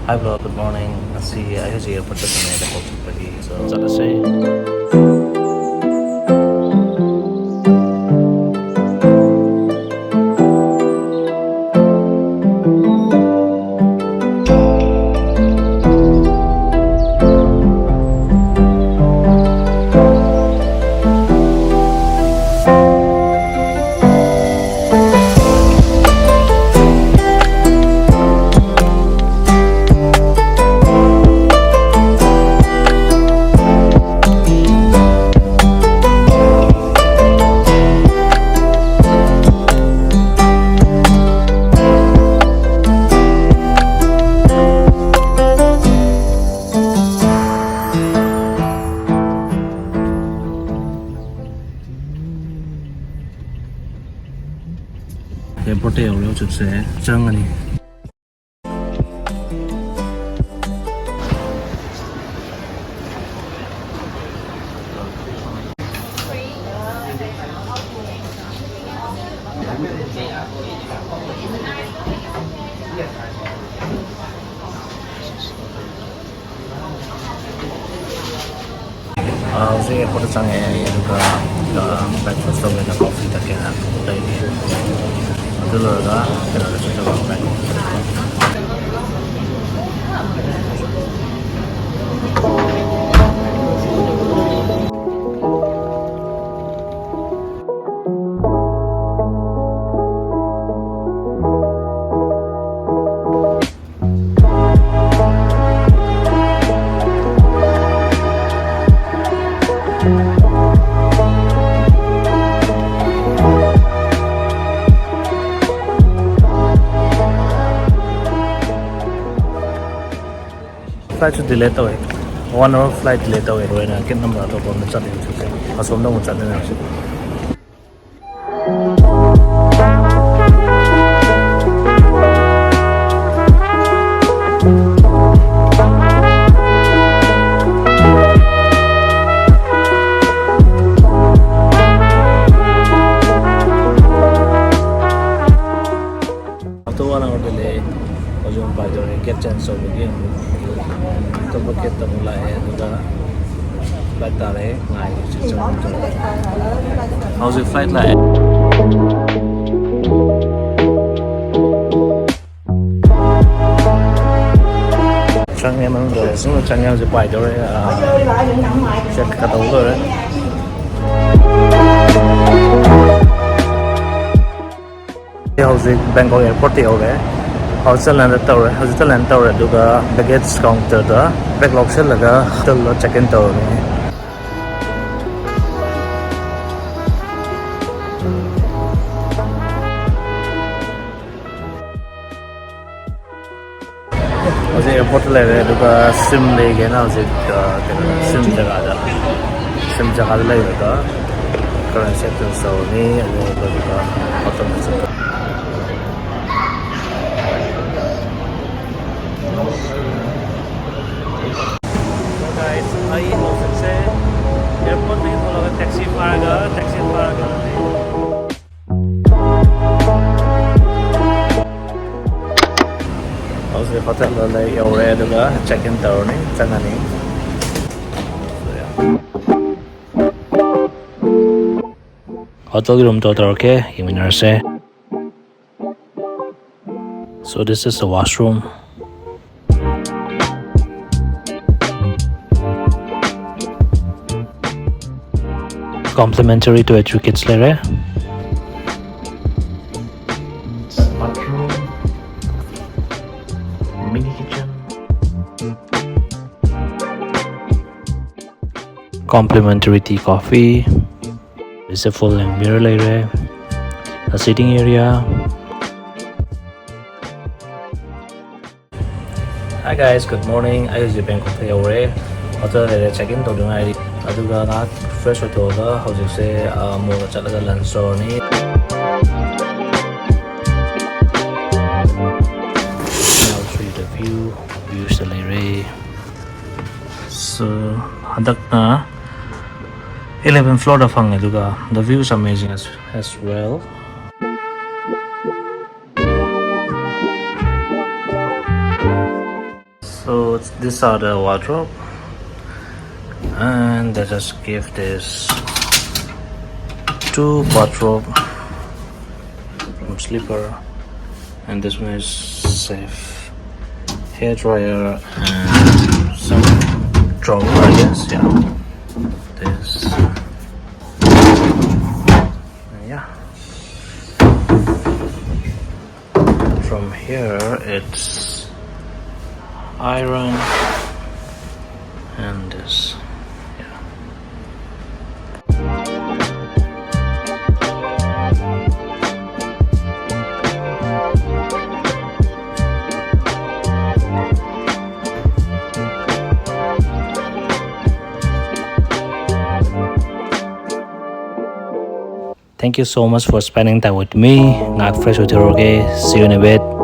Hi vlog, good morning. Masih ayos sa airport sa Bangkok chatpagi. So, selesai. Airport 에 오려 줍세. 짱하니. Kasi airport 장에 누가 breakfast with a coffee that can happen daily. Duluga kira kita coba Bangkok. Flight delay tau 1 hour flight delay tau rồi na kin number to kon chat ni chu asom no chat ni chu after 1 hour delay ojong by the get chance of again to bucket to mulai juga flight tare ngai chu how's your flight like trang em ăn rồi xuống trang em sẽ bài rồi sẽ cả đầu rồi đấy how's it Bangkok Airport thì rồi hotel land tower duga baggage counter da backlog se laga hotel lo check in tower ni hoje airport le duga sim le ge na hoje sim jaga le da current sector so ni duga hotel se I office से airport में थोड़ा taxi पाएगा और से hotel ले योरे दुगा check in तौर ने Changani hotel room to ke yiminar se so this is the washroom. Complimentary to educate lere bathroom mini kitchen complimentary tea coffee is a full length mirror lere a sitting area. Hi guys, good morning. I use Bangkok Airport hotel lere check in to dungai aduga na fresh hotel da hojik se mo chalaga lunch ni now see the views the lere so hadak na 11th floor da phang aduga the view is amazing as well. So these are the wardrobe, and they just give this 2 wardrobe from slipper, and this one is safe hair dryer and some drawer, I guess. Yeah, this. Yeah, from here it's iron and this. Thank you so much for spending time with me. Ngak fresh with you, okay? See you in a bit.